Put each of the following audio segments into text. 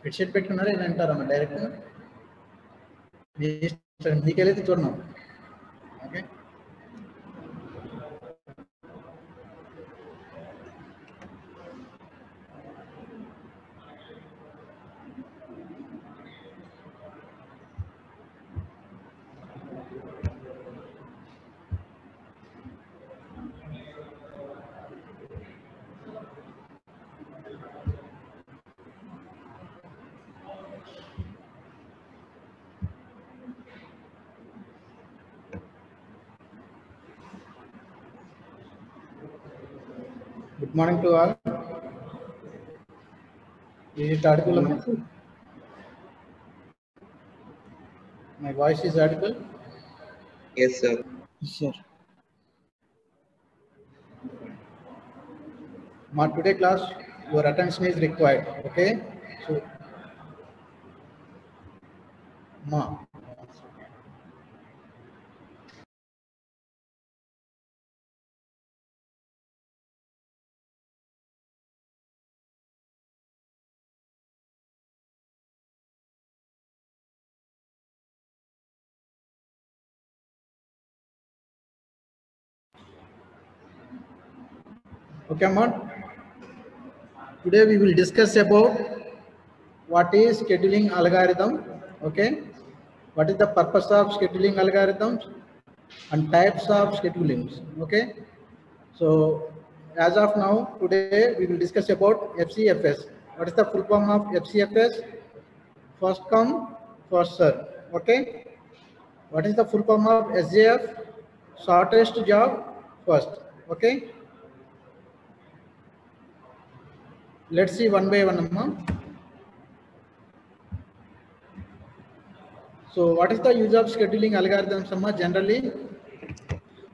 Headset పెట్టుకున్నారా ఇలా అంటారమ్మా direct మీకెళ్ళైతే చూడను. Okay, good morning to all. Is it audible? My voice is audible? Yes, sir. Yes, sir. Ma, today class, your attention is required. Okay, so ma. Okay, Ahmad. Today we will discuss about what is scheduling algorithm. Okay, what is the purpose of scheduling algorithms and types of schedulings. Okay, so as of now, today we will discuss about FCFS. What is the full form of FCFS? First come, first serve. Okay, what is the full form of SJF? Shortest job first. Okay, let's see one by one, Amma. So what is the use of scheduling algorithms, Amma, generally?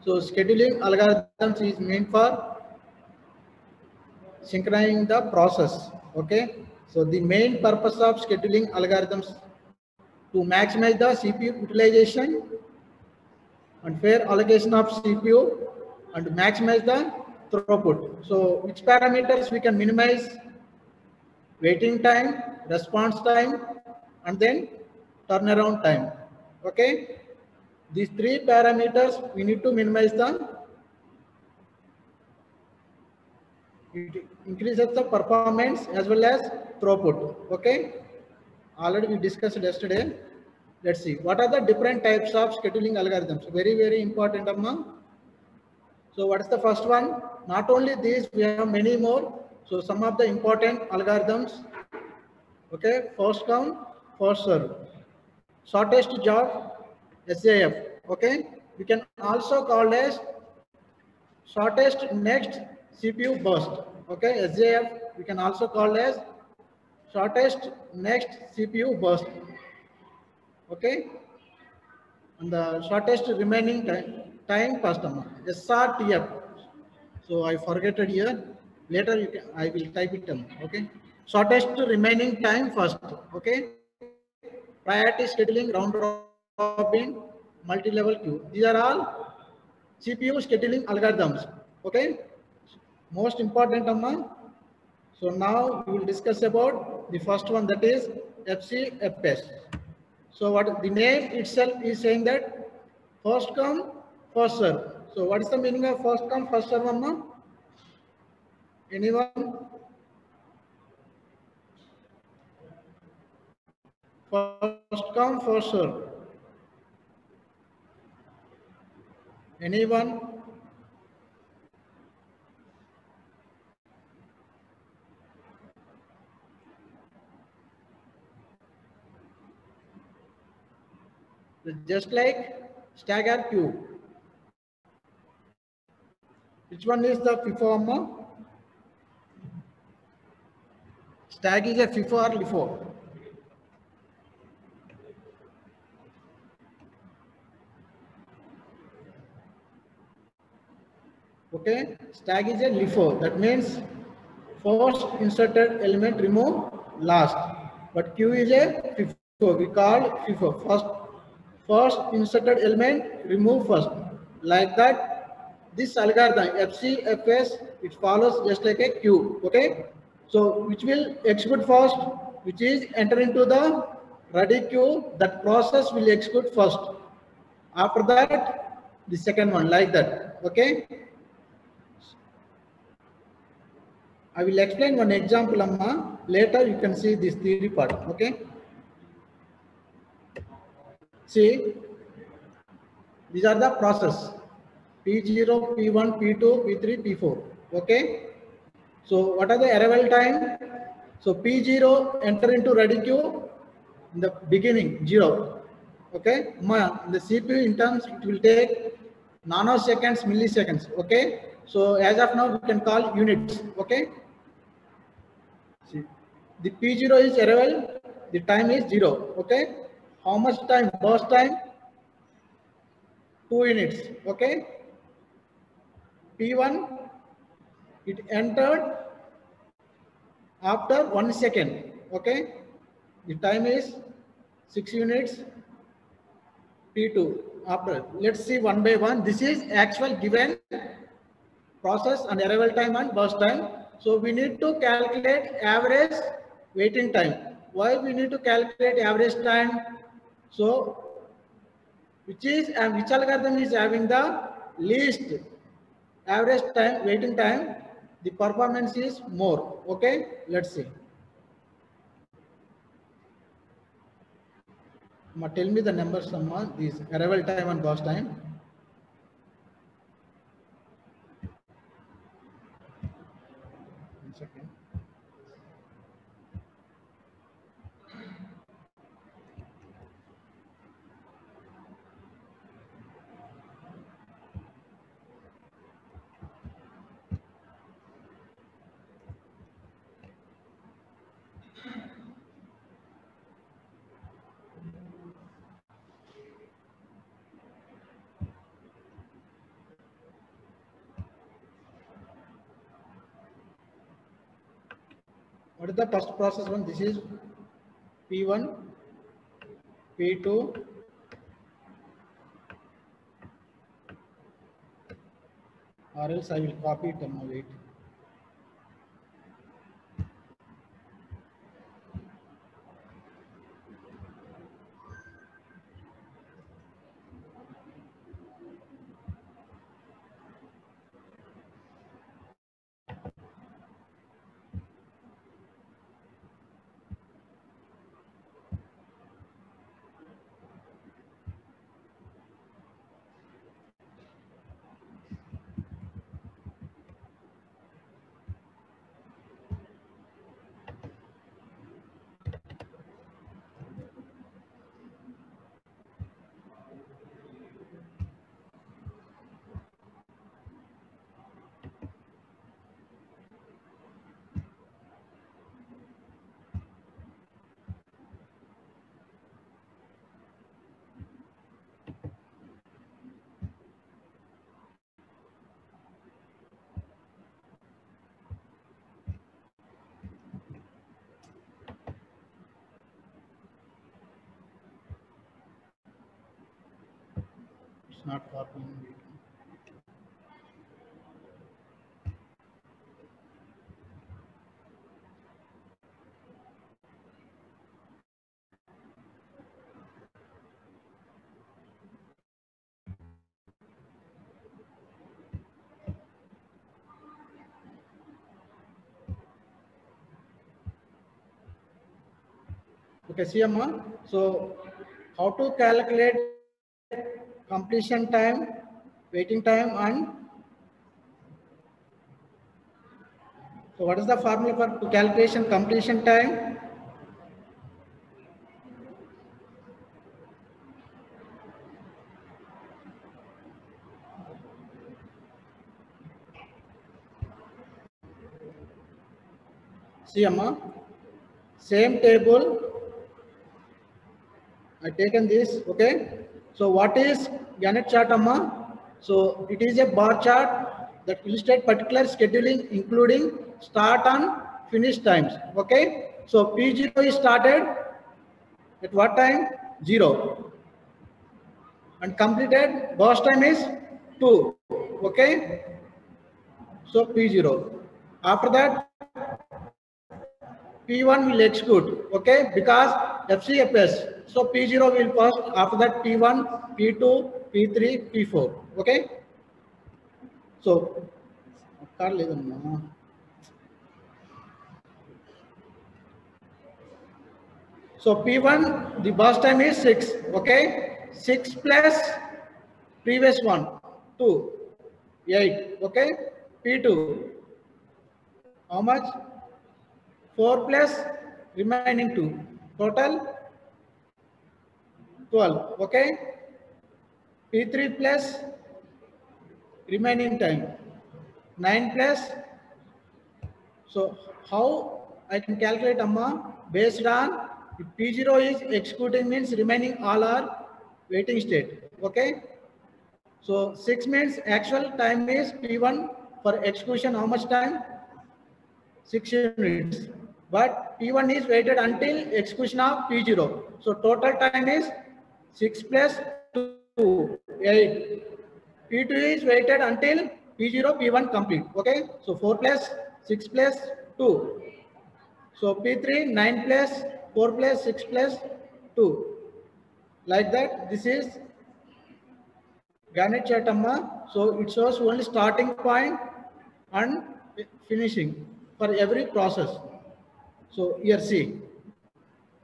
So scheduling algorithms is meant for synchronizing the process. Okay, so the main purpose of scheduling algorithms to maximize the CPU utilization and fair allocation of CPU and maximize the throughput. So which parameters we can minimize? Waiting time, response time, and then turnaround time. Okay, these three parameters we need to minimize them. It increases the performance as well as throughput. Okay, already we discussed yesterday. Let's see what are the different types of scheduling algorithms. Very important, Amma. So what is the first one? Not only these, we have many more. So some of the important algorithms. Okay, first come, first serve. Shortest job, SJF. Okay, we can also call as shortest next CPU burst. Okay, SJF we can also call as shortest next CPU burst. Okay, and the shortest remaining time customer, SRTF. So I forget it here. Later you can, I will type it down. Okay, shortest remaining time first. Okay, priority scheduling, round robin, multi-level queue. These are all CPU scheduling algorithms. Okay, most important, Amma. So now we will discuss about the first one, that is FCFS. So what the name itself is saying that first come, first serve. So what is the meaning of first come, first serve, Amma? Anyone? First come, first serve. Anyone? Just like stagger queue. Which one is the FIFO, Amma? Stag is a FIFO or LIFO? Okay, stag is a LIFO. That means first inserted element remove last. But Q is a FIFO. We call FIFO. First inserted element remove first. Like that, this algorithm FCFS, it follows just like a queue. Okay, so which will execute first? which is enter into the ready queue, that process will execute first. After that, the second one, like that. Okay. I will explain one example, Amma. Later you can see this theory part. Okay. See, these are the process. P0, P1, P2, P3, P4. Okay. So what are the arrival time? So P0 enter into ready queue in the beginning, 0. Okay. The CPU in terms, it will take nanoseconds, milliseconds. Okay. So as of now, we can call units. Okay. See, the P0 is arrival, the time is 0. Okay. How much time? Burst time? 2 units. Okay. P1, it entered after 1 second. Okay. The time is 6 units. P2 after. Let's see one by one. This is actual given process and arrival time and burst time. So we need to calculate average waiting time. Why we need to calculate average time? So which algorithm is having the least average time, waiting time, the performance is more. Okay, let's see. Tell me the numbers, these arrival time and burst time. One second. What is the first process one? This is P1, P2, or else I will copy it and wait. It's not copying. Okay, see, Amma. So, how to calculate completion time, waiting time, and so what is the formula for calculation completion time? See, Amma, same table. I taken this. Okay. So what is Gantt chart, Amma? So it is a bar chart that illustrates particular scheduling, including start and finish times. Okay. So P0 is started at what time? 0. And completed burst time is 2. Okay. So P0. After that, P1 will execute, okay, because FCFS. So P0 will first, after that P1, P2, P3, P4, okay. So, so P1, the burst time is 6, okay. 6 plus previous one, 2, 8, okay. P2, how much? 4 plus remaining 2, total 12, okay. P3 plus remaining time, 9 plus. So how I can calculate Amma? Based on if P0 is executing means remaining all are waiting state, okay. So 6 means actual time is P1 for execution how much time? 6 units. But P1 is waited until execution of P0. So total time is 6 plus 2, 8. P2 is waited until P0, P1 complete. Okay. So 4 plus 6 plus 2. So P3, 9 plus 4 plus 6 plus 2. Like that, this is Gantt chart Amma. So it shows only starting point and finishing for every process. So here see,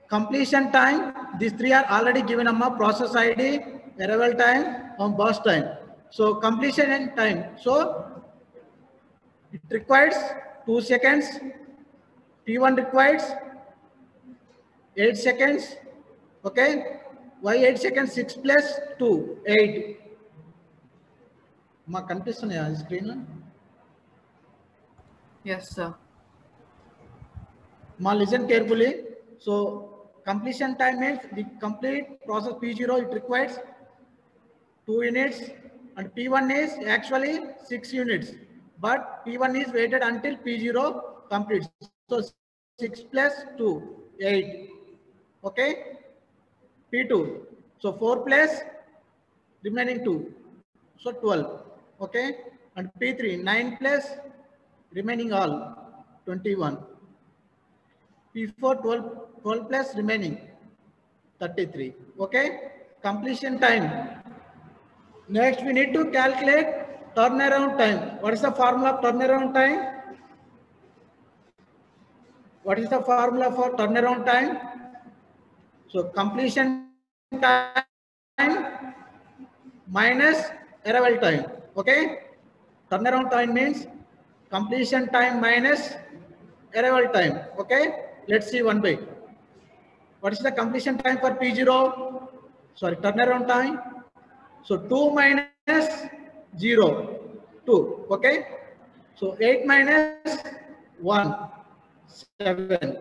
completion time, these three are already given Amma, process ID, arrival time, and burst time. So completion and time. So it requires 2 seconds. P1 requires 8 seconds. Okay. Why 8 seconds? 6 plus 2, 8. Ma confusion screen. Yes, sir. Ma listen carefully. So completion time means the complete process P0 it requires 2 units and P1 is actually 6 units. But P1 is waited until P0 completes. So 6 plus 2, 8. Okay. P2. So 4 plus remaining 2. So 12. Okay. And P3, 9 plus remaining all, 21. P4, 12 plus remaining, 33. Okay. Completion time. Next, we need to calculate turnaround time. What is the formula of turnaround time? What is the formula for turnaround time? So completion time minus arrival time. Okay. Turnaround time means completion time minus arrival time. Okay. Let's see one by. What is the completion time for P0? Sorry, turnaround time. So 2 minus 0, 2. Okay. So 8 minus 1, 7.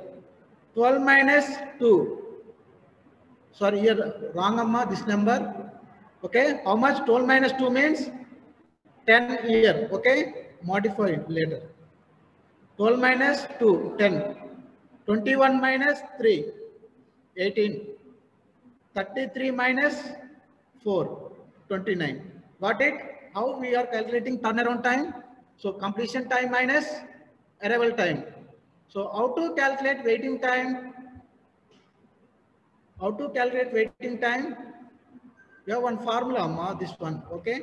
12 minus 2. Sorry, here wrong Amma, this number. Okay. How much? 12 minus 2 means 10 here. Okay. Modify later. 12 minus 2, 10. 21 minus 3, 18. 33 minus 4, 29. Got it? How we are calculating turnaround time? So completion time minus arrival time. So how to calculate waiting time? How to calculate waiting time? We have one formula, Ma, this one. Okay.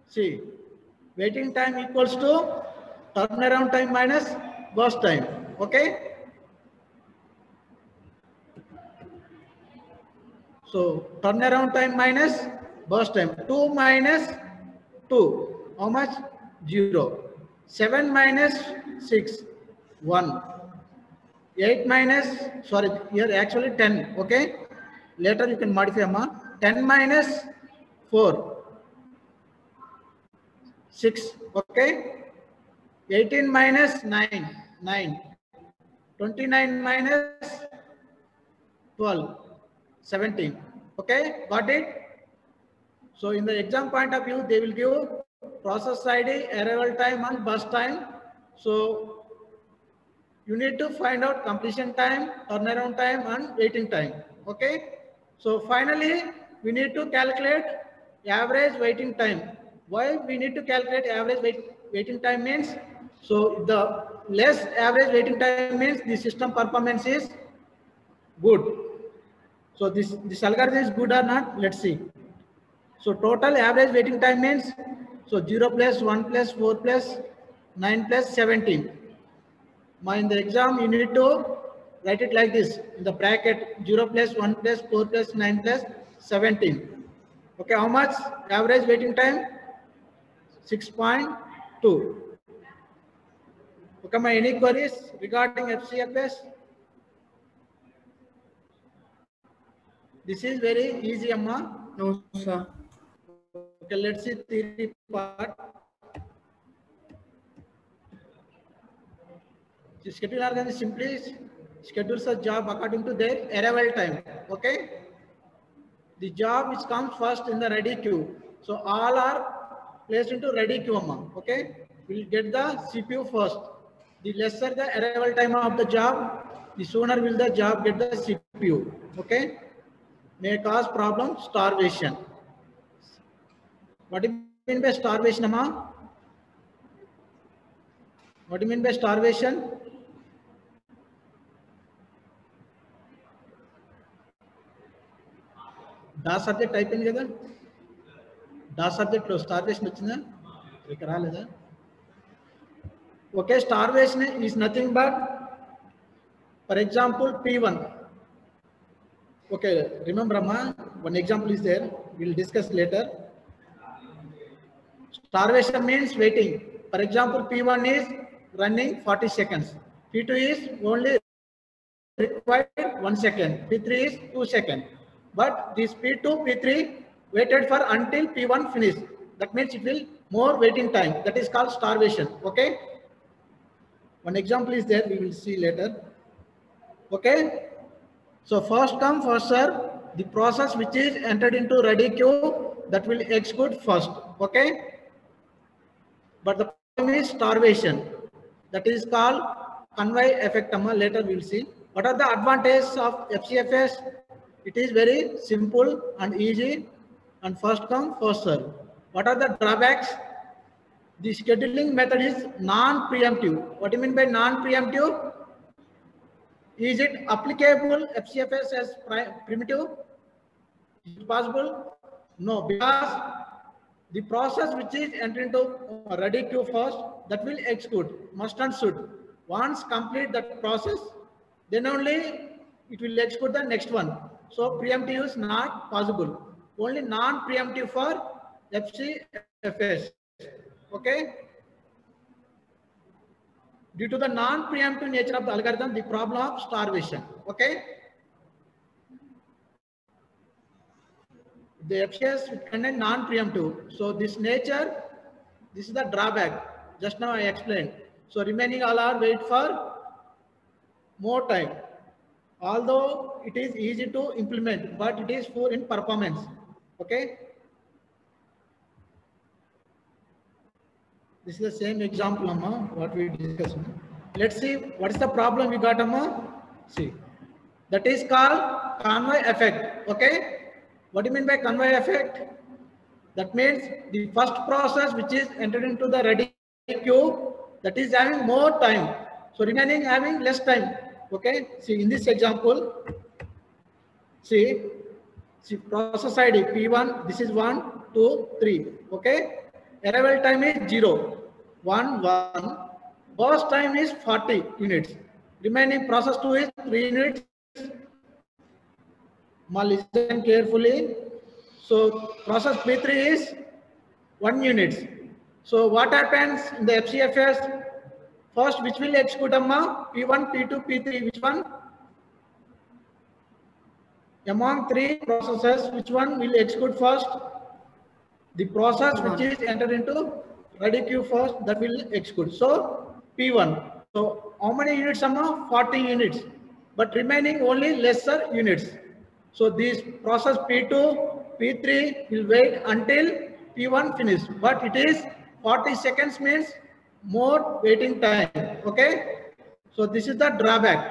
See, waiting time equals to turnaround time minus burst time. Okay. So turnaround time minus burst time. 2 minus 2. How much? 0. 7 minus 6. 1. 8 minus, sorry, here actually 10. Okay. Later you can modify, Ma. 10 minus 4. 6. Okay. 18 minus 9. 9. 29 minus 12. 17. Okay. Got it? So in the exam point of view, they will give process ID, arrival time and burst time. So you need to find out completion time, turnaround time and waiting time. Okay. So finally, we need to calculate average waiting time. Why we need to calculate average waiting time means So the less average waiting time means the system performance is good. So this algorithm is good or not? Let's see. So total average waiting time means, so 0 plus 1 plus 4 plus 9 plus 17. Now in the exam you need to write it like this in the bracket: 0 plus 1 plus 4 plus 9 plus 17. Okay, how much average waiting time? 6.2. Okay, my any queries regarding FCFS? This is very easy, Amma. No, sir. Okay, let's see theory part. The schedule organization simply schedules a job according to their arrival time. Okay, the job which comes first in the ready queue. So all are placed into ready queue, Amma. Okay, we'll get the CPU first. The lesser the arrival time of the job, the sooner will the job get the CPU. Okay, may cause problem starvation. What do you mean by starvation, Amma? What do you mean by starvation? DAA subject అయిపోయింది కదా, DAA సబ్జెక్ట్లో starvation వచ్చిందా, ఇక్కడ రాలేదా? Okay, starvation is nothing but, for example P1. Okay, remember అమ్మా, one example is there, will discuss later. Starvation means waiting. For example, P1 is running 40 seconds. P2 is only required 1 second. P3 is 2 seconds. But this P2, P3 waited for until P1 finished. That means it will more waiting time. That is called starvation. Okay. One example is there. We will see later. Okay. So first come first serve. The process which is entered into ready queue, that will execute first. Okay. But the problem is starvation. That is called convoy effect. Later we will see. What are the advantages of FCFS? It is very simple and easy and first come first serve. What are the drawbacks? The scheduling method is non-preemptive. What do you mean by non-preemptive? Is it applicable FCFS as primitive? Is it possible? No, because the process which is entered into ready queue first, that will execute, must and should. Once complete that process, then only it will execute the next one. So preemptive is not possible. Only non-preemptive for FCFS. Okay. Due to the non-preemptive nature of the algorithm, the problem of starvation. Okay. The FCS contain non-preemptive. So this nature, this is the drawback. Just now I explained. So remaining all are wait for more time. Although it is easy to implement, but it is poor in performance. Okay. This is the same example, Amma, what we discussed. Let's see what is the problem we got, Amma. See, that is called convoy effect. Okay. What do you mean by convoy effect? That means the first process which is entered into the ready queue, that is having more time. So remaining having less time. Okay. See, in this example, see process ID P1, this is 1, 2, 3. Okay. Arrival time is 0, 1, 1. Burst time is 40 units. Remaining process 2 is 3 units. Listen carefully. So process P3 is 1 unit. So what happens in the FCFS? First, which will execute, Amma? P1, P2, P3. Which one? Among 3 processes, which one will execute first? The process which is entered into ready queue first, that will execute. So P1. So how many units, Amma? 40 units. But remaining only lesser units. So this process P2, P3 will wait until P1 finish. But it is 40 seconds means more waiting time. Okay. So this is the drawback.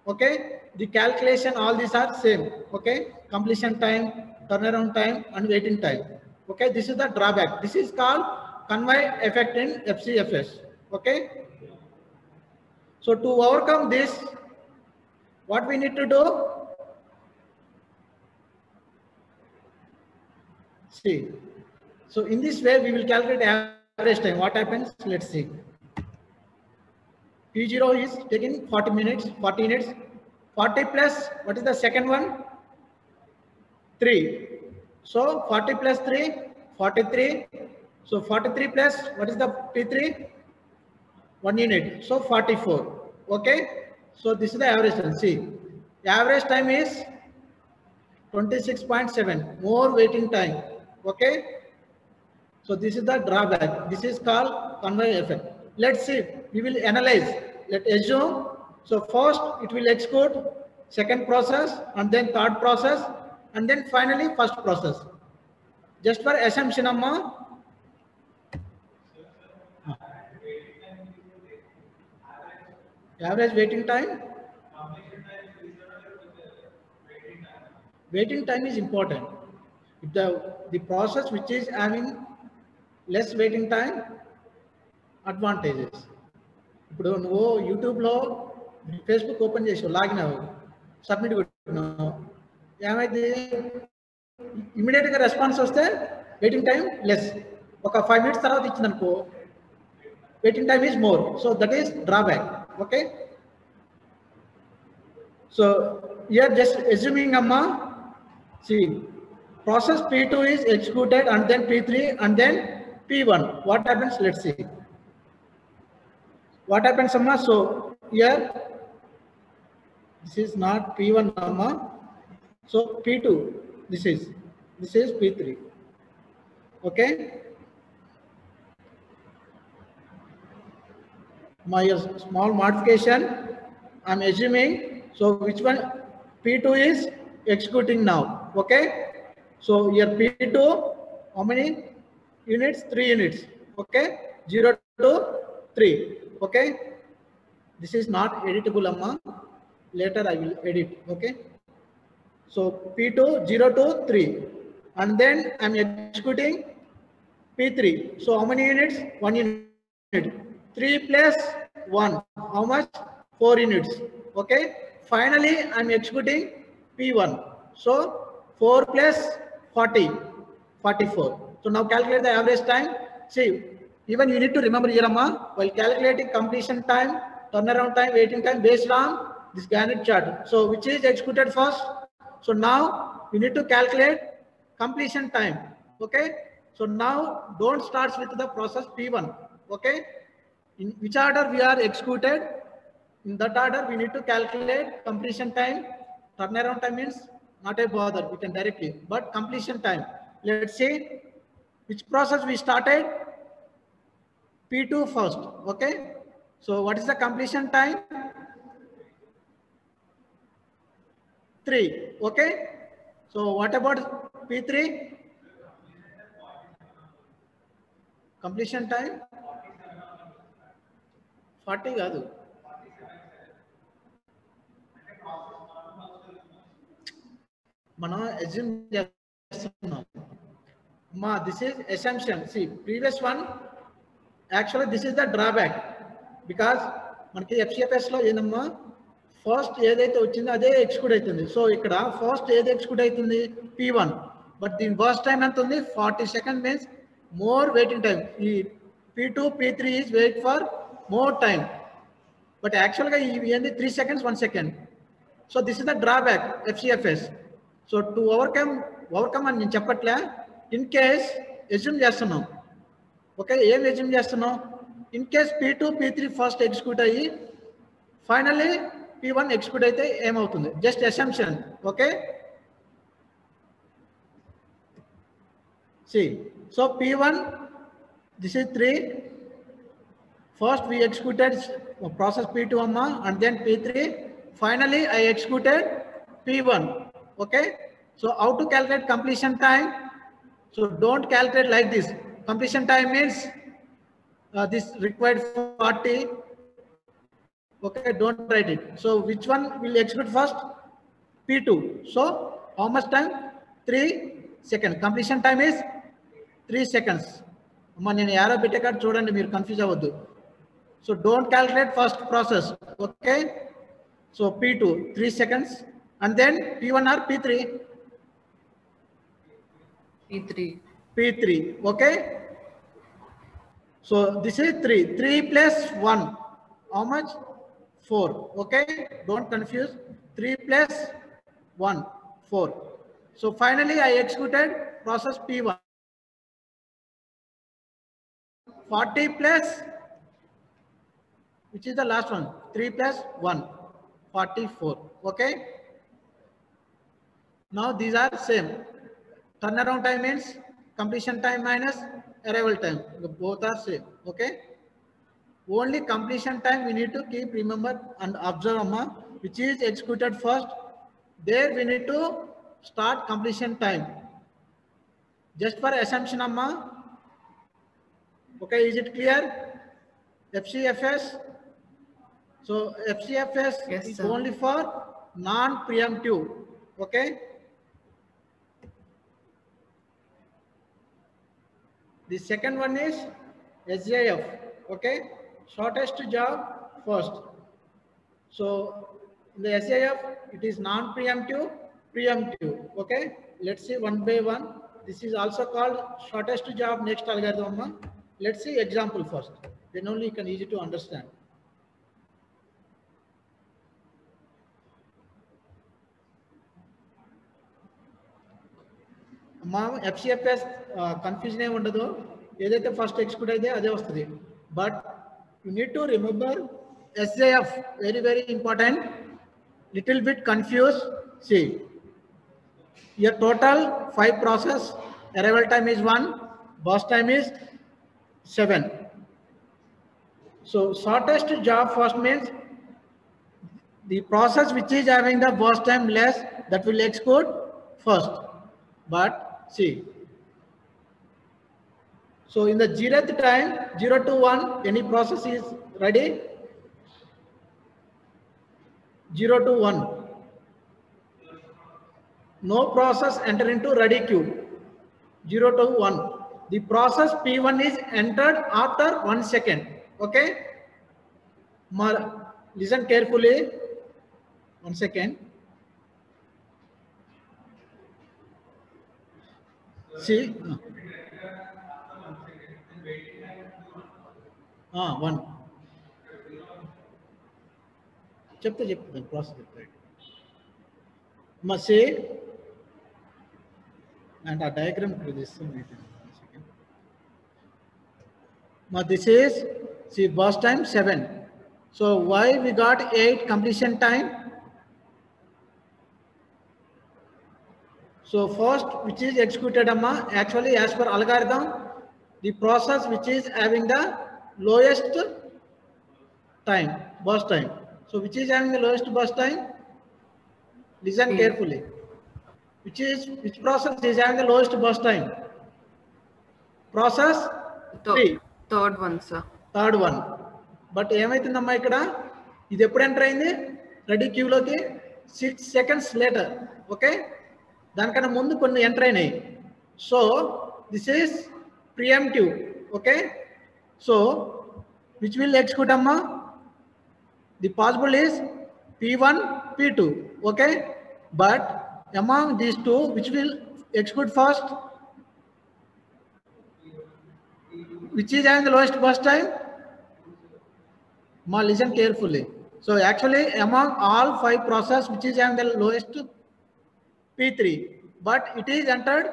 Okay. The calculation, all these are same. Okay. Completion time, turnaround time, and waiting time. Okay. This is the drawback. This is called convoy effect in FCFS. Okay. So to overcome this, what we need to do? See. So in this way, we will calculate average time. What happens? Let's see. P0 is taking 40 minutes, 40 minutes. 40 plus, what is the second one? 3. So 40 plus 3, 43. So 43 plus, what is the P3? 1 unit. So 44. Okay. So this is the average time. See, the average time is 26.7. More waiting time. Okay. So this is the drawback. This is called conveyor effect. Let's see. We will analyze. Let's assume. So first it will execute second process and then third process and then finally first process. Just for assumption, amma. Average waiting time. Waiting time is important. If the process which is having less waiting time, advantages. ఇప్పుడు నువ్వు యూట్యూబ్లో Facebook open చేసావు, login అవ్వవు, submit కొట్టినావు, ఏమైంది? ఇమీడియట్గా response వస్తే waiting time less. ఒక 5 minutes తర్వాత ఇచ్చింది అనుకో, waiting time is more. So that is drawback. Okay. So here just assuming అమ్మా, see, process P2 is executed and then P3 and then P1. What happens? Let's see. What happens, amma? So here, this is not P1, amma. So P2, this is P3. Okay. My small modification, I'm assuming. So which one? P2 is executing now. Okay. So here P2, how many units? 3 units. Okay. 0 to 3. Okay. This is not editable, amma. Later I will edit. Okay. So P2 0 to 3 and then I'm executing P3. So how many units? 1 unit. 3 plus 1. How much? 4 units. Okay. Finally I'm executing P1. So 4 plus 40, 44. So now calculate the average time. See, even you need to remember here, amma, while calculating completion time, turnaround time, waiting time based on this Gantt chart. So which is executed first? So now you need to calculate completion time. Okay. So now don't start with the process P1. Okay. In which order we are executed, in that order we need to calculate completion time. Turnaround time means not a bother, we can directly, but completion time. Let's see which process we started. P2 first. Okay. So what is the completion time? 3. Okay. So what about P3? Completion time 40 కాదు. మనం assume చేస్తున్నాం. Ma, this is assumption. See, previous one, actually this is the drawback, because మనకి FCFS లో ఏందమ్మా, first ఏదైతే వచ్చిందో అదే execute అవుతుంది. సో ఇక్కడ ఫస్ట్ ఏది ఎక్స్క్యూట్ అవుతుంది? P1. బట్ దీని ఫస్ట్ టైం ఎంత ఉంది? 40 seconds means more waiting time. ఈ P2, P3 is wait for more time. But యాక్చువల్గా ఇవి ఏంది 3 seconds, 1 second. So this is the drawback FCFS. So to overcome అని నేను చెప్పట్లే, ఇన్ కేస్ ఎజ్యూమ్ చేస్తున్నాం. ఓకే, ఏం ఎజ్యూమ్ చేస్తున్నాం? In case P2, P3 first execute అయ్యి ఫైనల్లీ P1 ఎగ్జిక్యూట్ అయితే ఏమవుతుంది? Just assumption. Okay, see, so P1, this is 3. First we executed process P2 amma, and then P3. Finally I executed P1. Okay, so how to calculate completion time? So don't calculate like this. Completion time means this required 40. Okay, don't write it. So which one will execute first? P2. So how much time? 3 seconds. Completion time is 3 seconds. అమ్మా నేను arrow పెట్టే కాడ చూడండి, మీరు confuse అవ్వద్దు. So don't calculate first process. Okay. So P2, 3 seconds. And then P1 or P3? P3. P3. Okay. So this is 3. 3 plus 1. How much? 4. Okay. Don't confuse. 3 plus 1. 4. So finally I executed process P1. 40 plus, which is the last one? 3 plus 1. 44. Okay. Now these are same. Turnaround time means completion time minus arrival time. Both are same. Okay. Only completion time we need to keep remember and observe, amma, which is executed first. There we need to start completion time. Just for assumption, amma. Okay, is it clear? FCFS. So FCFS Yes, is sir. only for non-preemptive. Okay. The second one is SJF. Okay. Shortest job first. So in the SJF, it is non-preemptive, preemptive. Okay. Let's see one by one. This is also called shortest job next algorithm. Let's see example first. Then only you can easy to understand. మా FCFS confusion ఏమి ఉండదు ఏదైతే first execute అయితే అదే వస్తుంది but you need to remember SJF very very important little bit confuse see your total 5 process arrival time is 1 burst time is 7 so shortest job first means the process which is having the burst time less that will execute first but see. So in the 0th time, 0 to 1, any process is ready? 0 to 1. No process enter into ready queue. 0 to 1. The process P1 is entered after 1 second. Okay? Listen carefully. 1 second. See. 1. చెప్తా process must say and a diagram to this now this is see burst time 7 so why we got 8 completion time so first which is executed amma actually as per algorithm the process which is having the lowest time burst time so which is having the lowest burst time listen carefully which process is having the lowest burst time process 3 third one sir third one but ఏమైతుందమ్మా ఇక్కడ ఇది ఎప్పుడు enter అయింది ready queue లోకి 6 seconds later okay దానికన్నా ముందు కొన్ని enter అయినాయి so this is preemptive okay so which will execute అమ్మా the possible is P1 P2 okay but among these two which will execute first which is having the lowest burst time listen carefully so actually among all 5 process which is having the lowest P3 but it is entered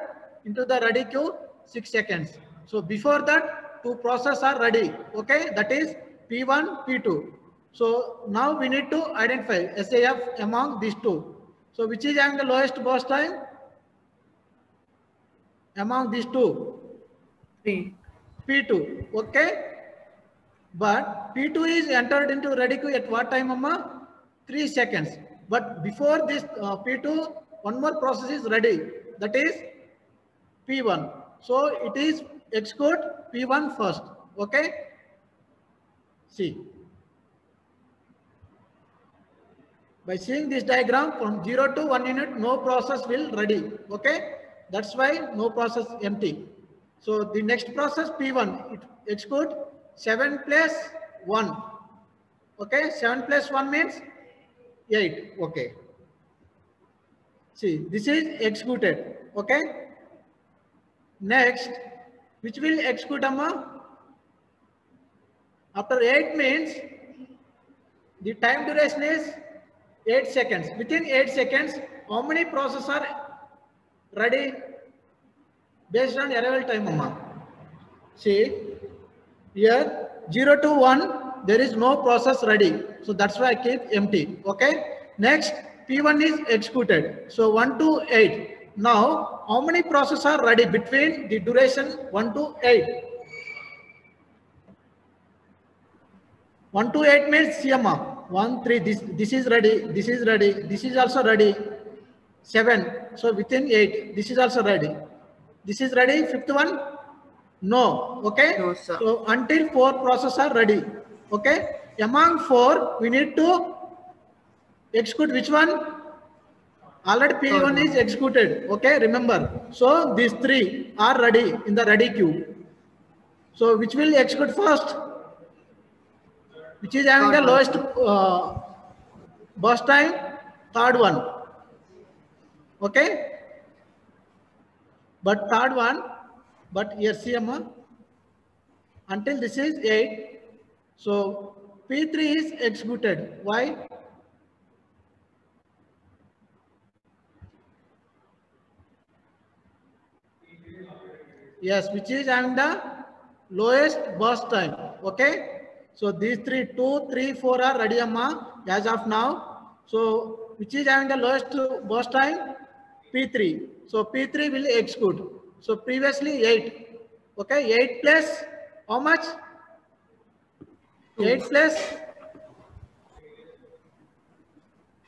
into the ready queue 6 seconds so before that 2 process are ready okay that is P1 P2 so now we need to identify SAF among these two so which is having the lowest burst time among these two 3 P2 okay but P2 is entered into ready queue at what time amma 3 seconds but before this P2 one more process is ready that is P1 so it is execute P1 first okay see by seeing this diagram from 0 to 1 unit no process will ready okay that's why no process empty so the next process P1 it execute 7 plus 1. Okay, 7 plus 1 means 8. Okay. See, this is executed. Okay. Next, which will execute amma? After 8 means the time duration is 8 seconds. Within 8 seconds, how many processes are ready based on arrival time amma? See, here 0 to 1, there is no process ready. So that's why I keep empty. Okay. Next, P1 is executed. So 1 to 8. Now, how many processes are ready between the duration 1 to 8? 1 to 8 means CMA. 1, 3, this is ready, this is ready, this is also ready. 7. So within 8, this is also ready. This is ready, fifth one? No. Okay. No, sir. So until 4 processes are ready. Okay. Among 4, we need to execute which one? Already P1 is executed. Okay. Remember. So these 3 are ready in the ready queue. So which will execute first? Which is having the lowest burst time? Third one. Okay. But third one, but here CMA, until this is 8. So P3 is executed. Why? Yes, which is having the lowest burst time. Okay. So these 3, 2, 3, 4 are ready amma as of now. So which is having the lowest burst time? P3. So P3 will execute. So previously 8. Okay. 8 plus how much? 8 plus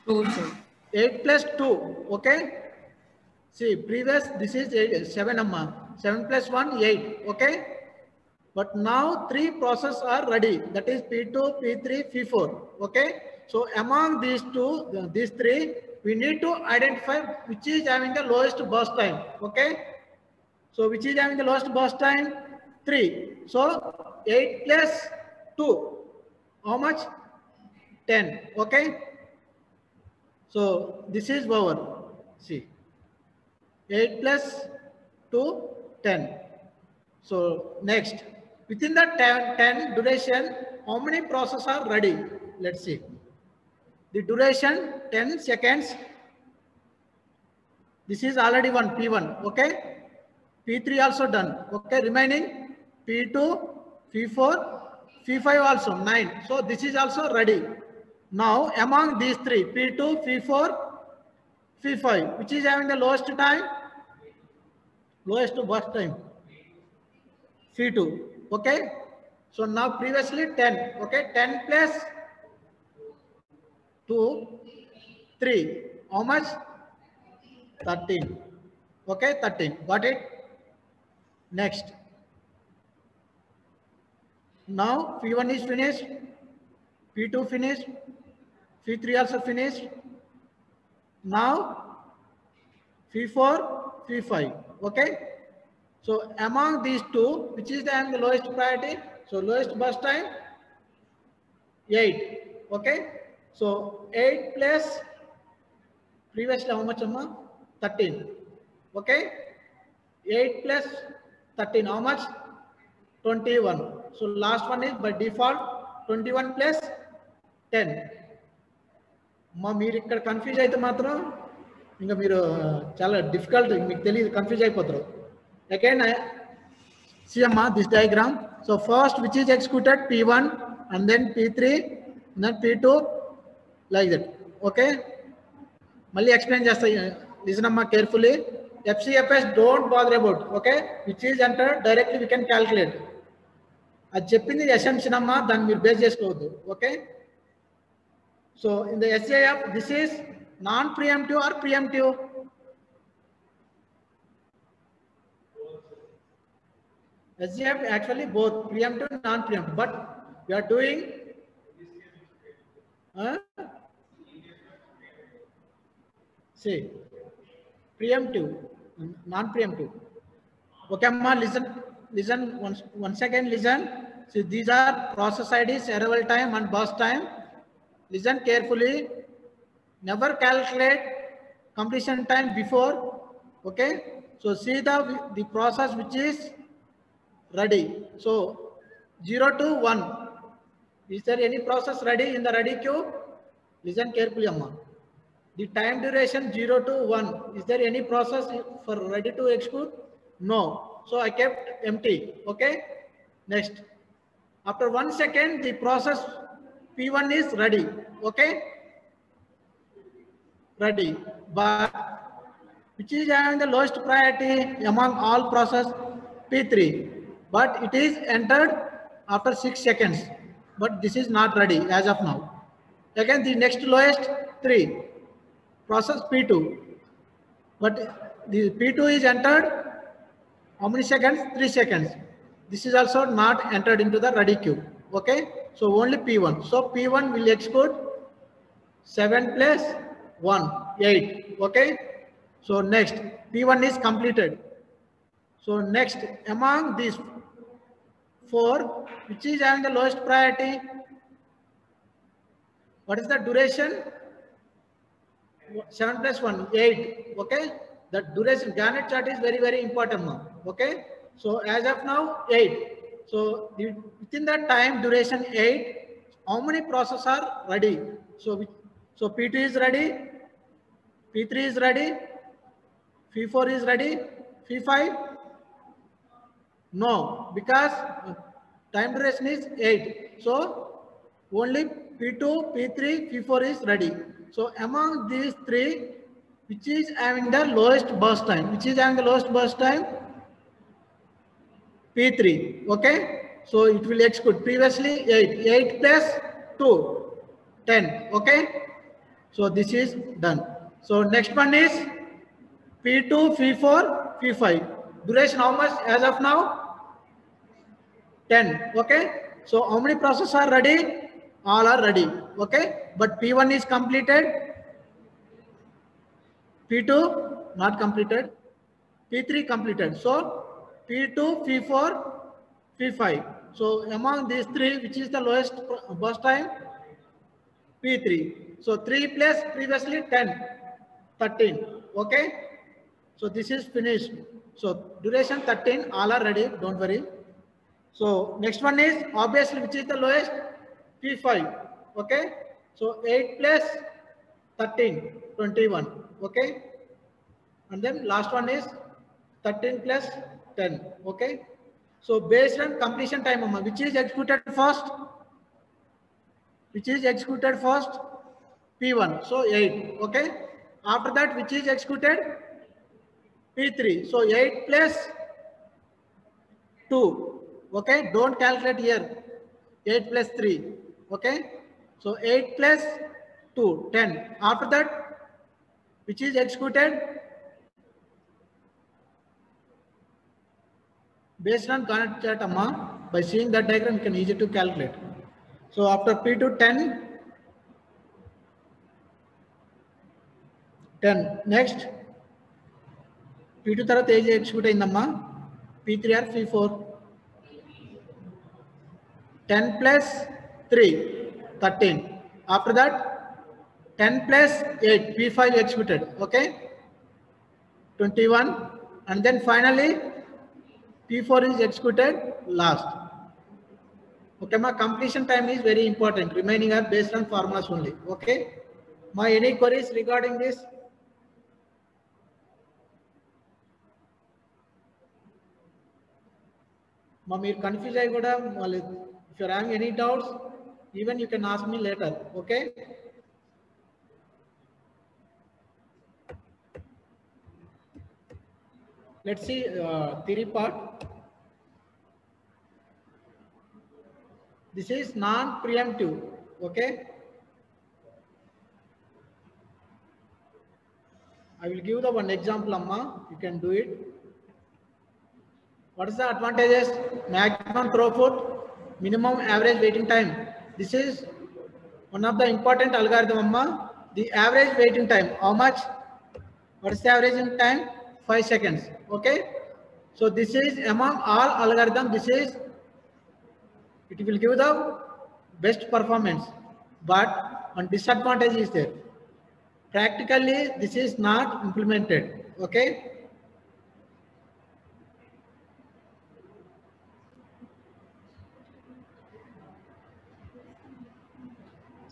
2, sir. 8 plus 2. Okay. See, previous, this is 7 amma. 7 plus 1, 8. Okay. But now 3 processes are ready. That is P2, P3, P4. Okay. So among these 3, we need to identify which is having the lowest burst time. Okay. So which is having the lowest burst time? 3. So 8 plus 2. How much? 10. Okay. So this is our, see, 8 plus 2, 10. So next, within the 10 duration, how many processes are ready? Let's see. The duration 10 seconds. This is already one P1. Okay. P3 also done. Okay. Remaining P2, P4, P5 also 9. So this is also ready. Now among these 3, P2, P4, P5, which is having the lowest time? Lowest burst time? P2. Okay. So now previously 10. Okay. 10 plus 2, 3. How much? 13. Okay. 13. Got it? Next. Now P1 is finished. P2 finished. P3 also finished. Now P4, P5. Okay. So among these 2, which is the lowest priority? So lowest burst time? 8. Okay. So 8 plus previously how much amma? 13. Okay. 8 plus 13 how much? 21. So last one is by default 21 plus 10. మా మీరు ఇక్కడ confuse అయితే మాత్రం ఇంకా మీరు చాలా difficult మీకు తెలియదు కన్ఫ్యూజ్ అయిపోతారు. Again, see this diagram. So first which is executed? P1 and then P3 and then P2 like that. Okay. Malli explain just listen amma carefully. FCFS don't bother about. Okay. Which is entered directly we can calculate. అది చెప్పింది assumption amma దాన్ని మీరు base చేసుకోవద్దు. Okay. So in the SIF this is non-preemptive or preemptive? SGF actually both preemptive and non-preemptive, but we are doing see preemptive, non-preemptive. Okay, amma, listen once again, listen. See, these are process IDs, arrival time and burst time. Listen carefully. Never calculate completion time before. Okay. So see the process which is ready. So 0 to 1. Is there any process ready in the ready queue? Listen carefully, Amma. The time duration 0 to 1. Is there any process for ready to execute? No. So I kept empty. Okay. Next. After 1 second, the process P1 is ready. Okay. Ready. But which is having the lowest priority among all process P3. But it is entered after 6 seconds. But this is not ready as of now. Again, the next lowest 3. Process P2. But the P2 is entered how many seconds? 3 seconds. This is also not entered into the ready queue. Okay. So only P1. So P1 will execute 7 plus 1, 8. Okay. So next P1 is completed. So next among these 4, which is having the lowest priority? What is the duration? 7 plus 1, 8. Okay. The duration Gantt chart is very, very important. Okay. So as of now, 8. So within that time duration 8, how many processes are ready? So P2 is ready, P3 is ready, P4 is ready, P5? No, because time duration is 8. So only P2, P3, P4 is ready. So among these 3, which is having the lowest burst time? Which is having the lowest burst time? P3. Okay. So it will execute previously 8. 8 plus 2, 10. Okay. So this is done. So next one is P2, P4, P5. Duration how much as of now? 10. Okay. So how many processes are ready? All are ready. Okay. But P1 is completed. P2 not completed. P3 completed. So P2, P4, P5. So among these 3, which is the lowest burst time? P3. So 3 plus previously 10, 13. Okay. So this is finished. So duration 13, all are ready. Don't worry. So next one is obviously which is the lowest? P5. Okay. So 8 plus 13, 21. Okay. And then last one is 13 plus 10. Okay. So based on completion time, which is executed first? Which is executed first? P1. So 8. Okay. After that, which is executed? P3. So 8 plus 2. Okay. Don't calculate here. 8 plus 3. Okay. So 8 plus 2, 10. After that, which is executed? Based on Gantt chart, by seeing that diagram, you can easily to calculate. So after P2 10, 10. Next, P2 tarata age execute ayindamma. P3 or P4. 10 plus 3, 13. After that, 10 plus 8, P5 executed. Okay, 21. And then finally, P4 is executed last. Okay, my completion time is very important. Remaining are based on formulas only. Okay, my any queries regarding this? If you're having any doubts, even you can ask me later. Okay. Let's see theory part. This is non-preemptive. Okay. I will give the one example, Amma. You can do it. What is the advantages? Maximum throughput, minimum average waiting time. This is one of the important algorithm, Amma. The average waiting time, how much? What is the average in time? 5 seconds. Okay. So this is among all algorithm. This is It will give the best performance, but one disadvantage is there. Practically, this is not implemented. Okay.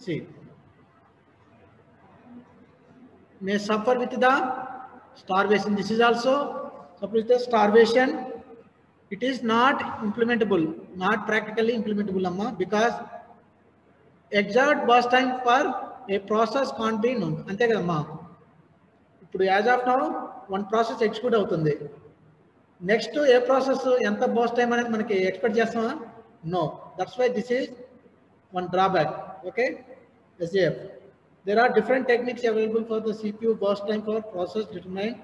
See, may suffer with the starvation. This is also suffer with the starvation. It is not implementable, not practically implementable, Amma, because exact burst time for a process can't be known. అంతే కదమ్మా. ఇప్పుడు as of now one process execute అవుతుంది. Next ఏ process ఎంత burst time అనేది మనకి expect చేస్తామా? No. That's why this is one drawback. Okay, SJF. There are different techniques available for the CPU burst time for process determined.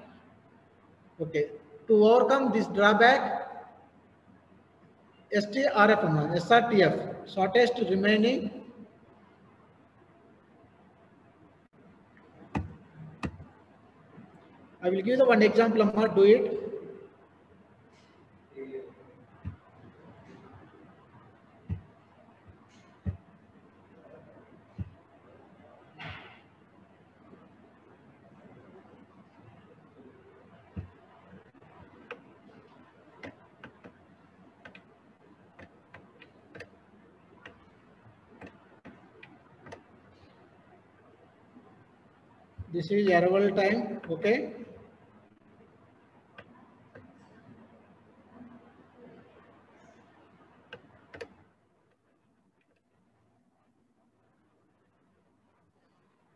Okay, to overcome this drawback, STRF, SRTF, shortest remaining I will give the one example, Amma, do it. This is arrival time, okay.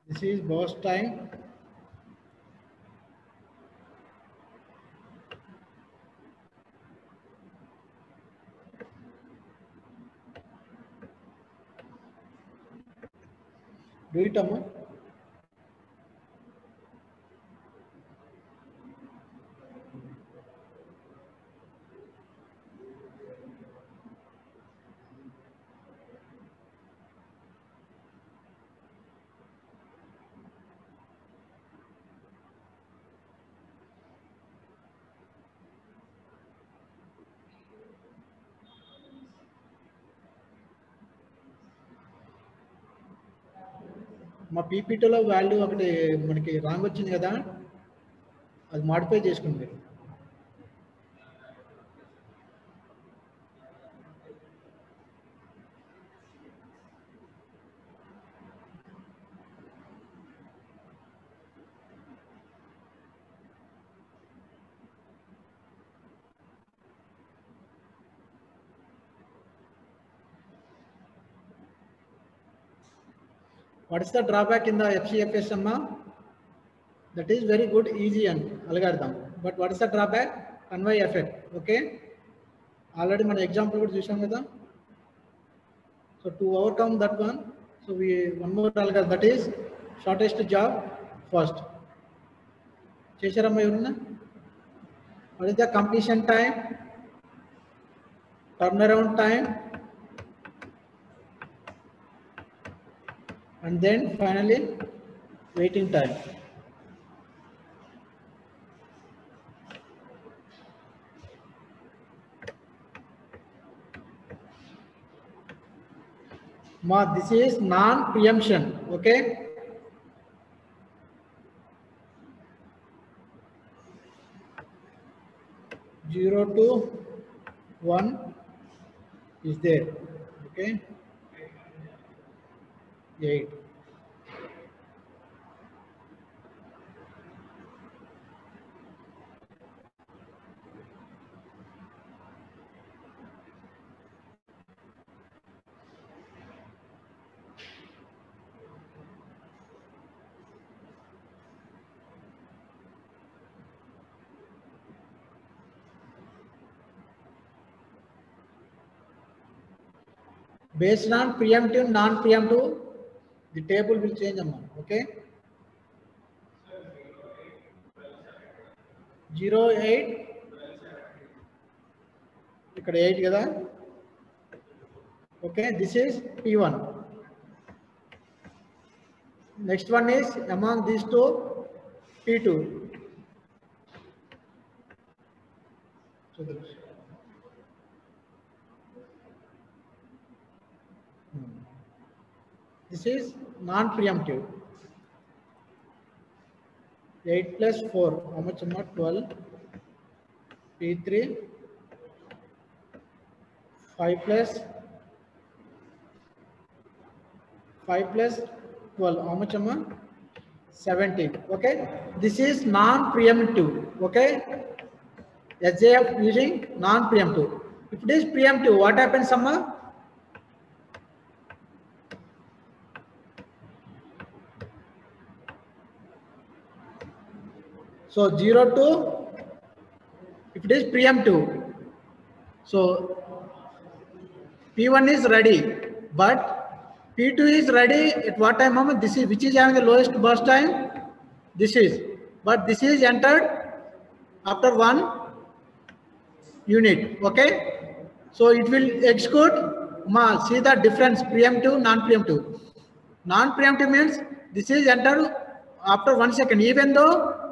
This is burst time. Do it, Amma. మా పీపీటీలో value ఒకటి మనకి wrong వచ్చింది కదా, అది modify చేసుకోండి మీరు. What is the drawback in the FCFS, Amma? That is very good, easy and algorithm. But what is the drawback? Conway effect. Okay. Already మన example కూడా చూసాం కదా. So to overcome that one, so we one more algorithm, that is shortest job first. చేశారమ్మా ఎవరన్నా? What is the completion time, turnaround time, and then finally waiting time. Ma, this is non-preemption. Okay. Zero to 1 is there. Okay. 8. Based on preemptive, non-preemptive, the table will change, Amma. Okay. 0, 8. ఇక్కడ 8 కదా. Okay, this is P1. Next one is among these two, P2. So This is non-preemptive. 8 plus 4, how much more? 12. P3, 5 plus 12, how much more? 17. Okay, this is non-preemptive. Okay, SJF using non-preemptive. If it is preemptive, what happens, Amma? So 0 to, if it is preemptive, so P1 is ready, but P2 is ready at what time, Amma? This is, which is having the lowest burst time? This is, but this is entered after 1 unit. Okay, so it will execute. See the difference, preemptive, non-preemptive. Non-preemptive means this is entered after 1 second, even though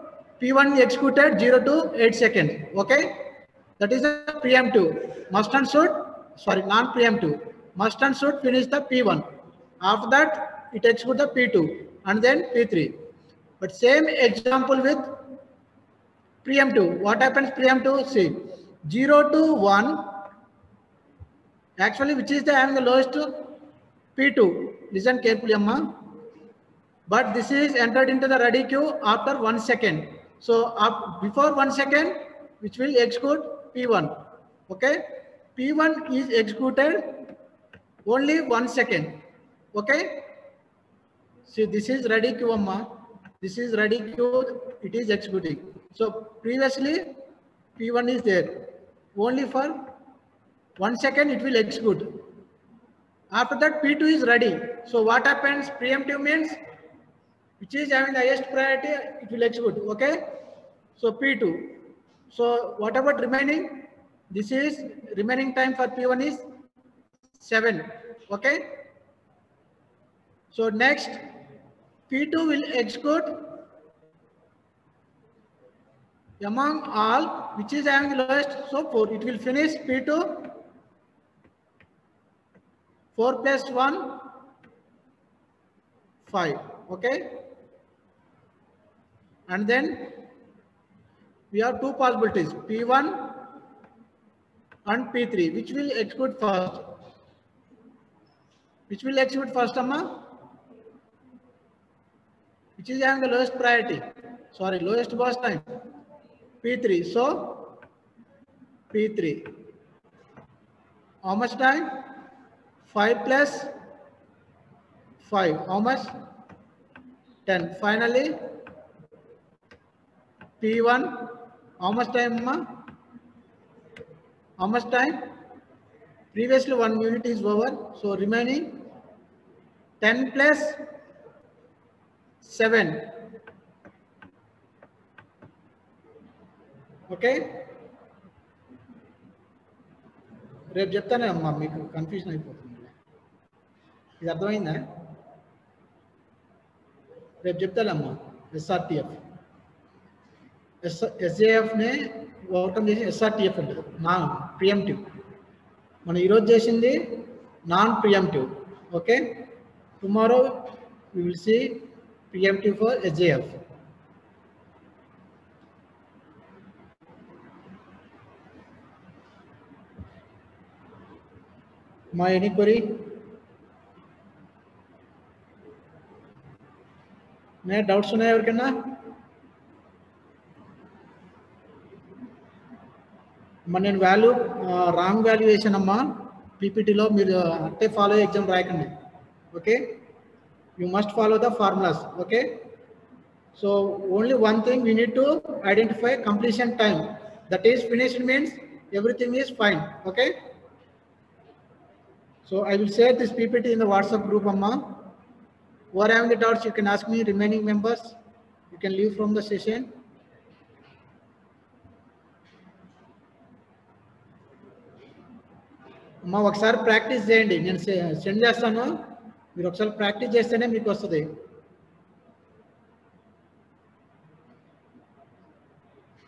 P1 executed 0 to 8 seconds. Okay, that is a preemptive. Must and should, sorry, non-preemptive. Must and should finish the P1. After that, it executes the P2 and then P3. But same example with preemptive. What happens preemptive? See, 0 to 1, actually, which is the having the lowest? P2. Listen carefully, Amma. But this is entered into the ready queue after 1 second. So before 1 second, which will execute P1. Okay, P1 is executed only 1 second. Okay, see, this is ready queue, Amma. This is ready queue, it is executing. So previously P1 is there, only for 1 second it will execute. After that P2 is ready. So what happens? Preemptive means which is having the highest priority, it will execute. Okay, so P2. So what about remaining? This is remaining time for P1 is 7. Okay, so next P2 will execute among all which is having the lowest. So 4, it will finish P2. 4 plus 1, 5. Okay, and then we have two possibilities, P1 and P3. Which will execute first? Which will execute first, Amma? Which is having the lowest priority? Sorry, lowest burst time? P3. So P3. How much time? 5 plus 5. How much? 10. Finally, P1. How much time, Amma? How much time? Previously 1 unit is over. So remaining 10 plus 7. Okay. రేపు చెప్తానే అమ్మా, మీకు confusion అయిపోతుంది. ఇది అర్థమైందా? రేపు చెప్తానమ్మా. SRTF SJFనే ఓవర్కమ్ చేసి SRTF ఉంటుంది, నాన్ ప్రియంటివ్. మనం ఈరోజు చేసింది non preemptive. Okay, tomorrow we will see preemptive for SJF. మా ఎనీ క్వరీ? డౌట్స్ ఉన్నాయా ఎవరికన్నా? అమ్మా నేను వాల్యూ రాంగ్ వాల్యూ వేసానమ్మా పీపీటీలో. మీరు అంటే ఫాలో ఎగ్జామ్ రాయకండి. Okay, you must follow the formulas. Okay, so only one thing we need to identify completion time. That is finished means everything is fine. Okay, so I will share this PPT in the WhatsApp group, Amma. Who are having the doubts, you can ask me. Remaining members, you can leave from the session. Amma, ఒకసారి practice చేయండి. నేను send చేస్తాను, మీరు ఒకసారి practice చేస్తేనే మీకు వస్తుంది.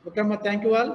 Okay అమ్మా, థ్యాంక్ యూ ఆల్.